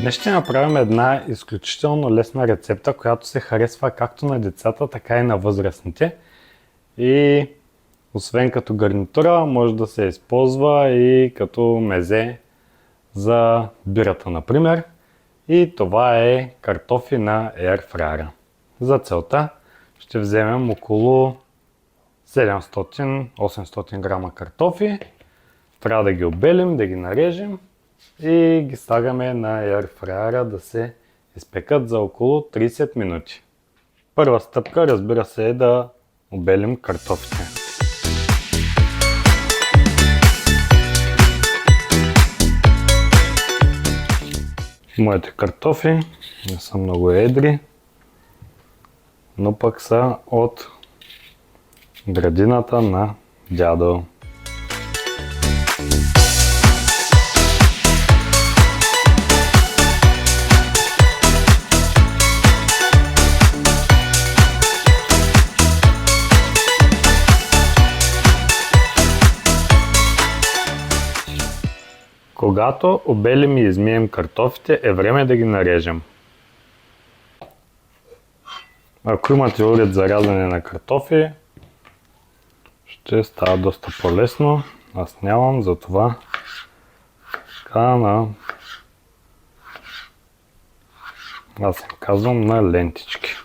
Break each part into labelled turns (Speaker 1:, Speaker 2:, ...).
Speaker 1: Днес ще направим една изключително лесна рецепта, която се харесва както на децата, така и на възрастните. И освен като гарнитура, може да се използва и като мезе за бирата, например. И това е картофи на Air-фрайера. За целта ще вземем около 700-800 грама картофи. Трябва да ги обелим, да ги нарежем и ги слагаме на Air-фрайера да се изпекат за около 30 минути. Първа стъпка, разбира се, е да обелим картофите. Моите картофи не са много едри, но пък са от градината на дядо. Когато обелим и измием картофите, е време да ги нарежем. Ако имате уред за рязане на картофи, ще става доста по-лесно. Аз нямам, затова аз им казвам на лентички.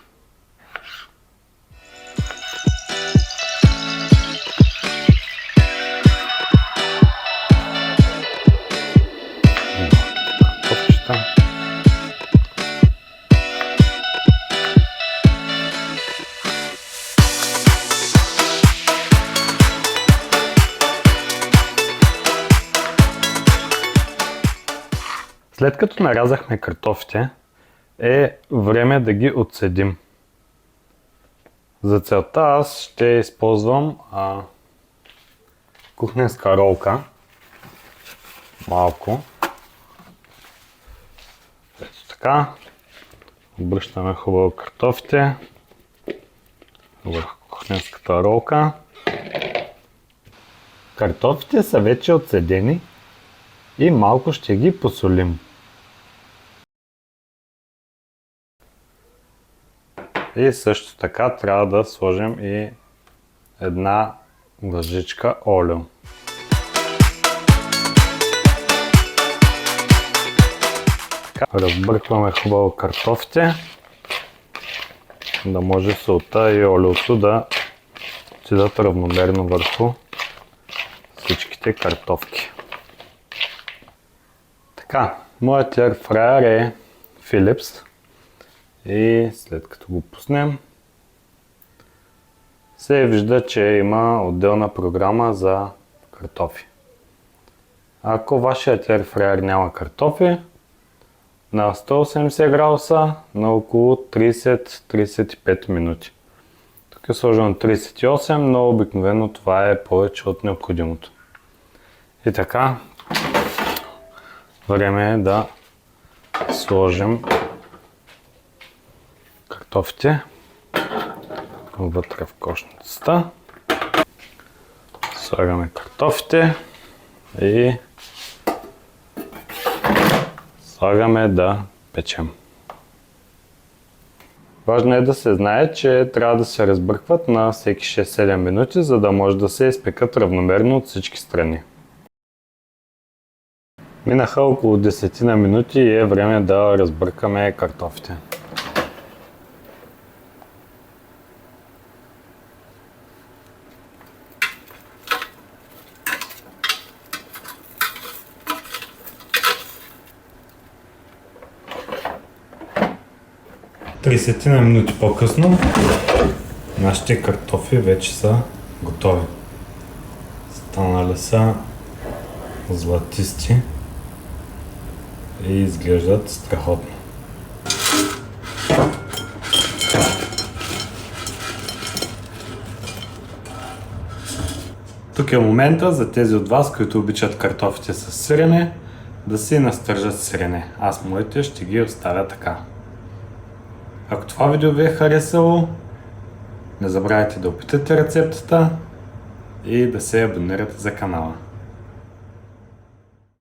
Speaker 1: След като нарязахме картофите, е време да ги отцедим. За целта аз ще използвам кухненска ролка. Малко. Ето така. Обръщаме хубаво картофите върху кухненската ролка. Картофите са вече отцедени и малко ще ги посолим. И също така трябва да сложим и една лъжичка олио. Разбъркваме хубаво картофите, да може солта и олиото да отидат равномерно върху всичките картофки. Така, моят Air-фрайер е Philips и след като го пуснем, се вижда, че има отделна програма за картофи. Ако вашият Air-фрайер няма картофи, на 180 градуса на около 30-35 минути. Тук е сложено 38, но обикновено това е повече от необходимото. И така, време е да сложим картофите вътре в кошницата. Слагаме картофите и слагаме да печем. Важно е да се знае, че трябва да се разбъркват на всеки 6-7 минути, за да може да се изпекат равномерно от всички страни. Минаха около 10 минути и е време да разбъркаме картофите. Тридесетина минути по-късно нашите картофи вече са готови. Станали са златисти и изглеждат страхотно. Тук е момента за тези от вас, които обичат картофите с сирене, да си настържат сирене. Аз моите ще ги оставя така. Ако това видео ви е харесало, не забравяйте да опитате рецептата и да се абонирате за канала.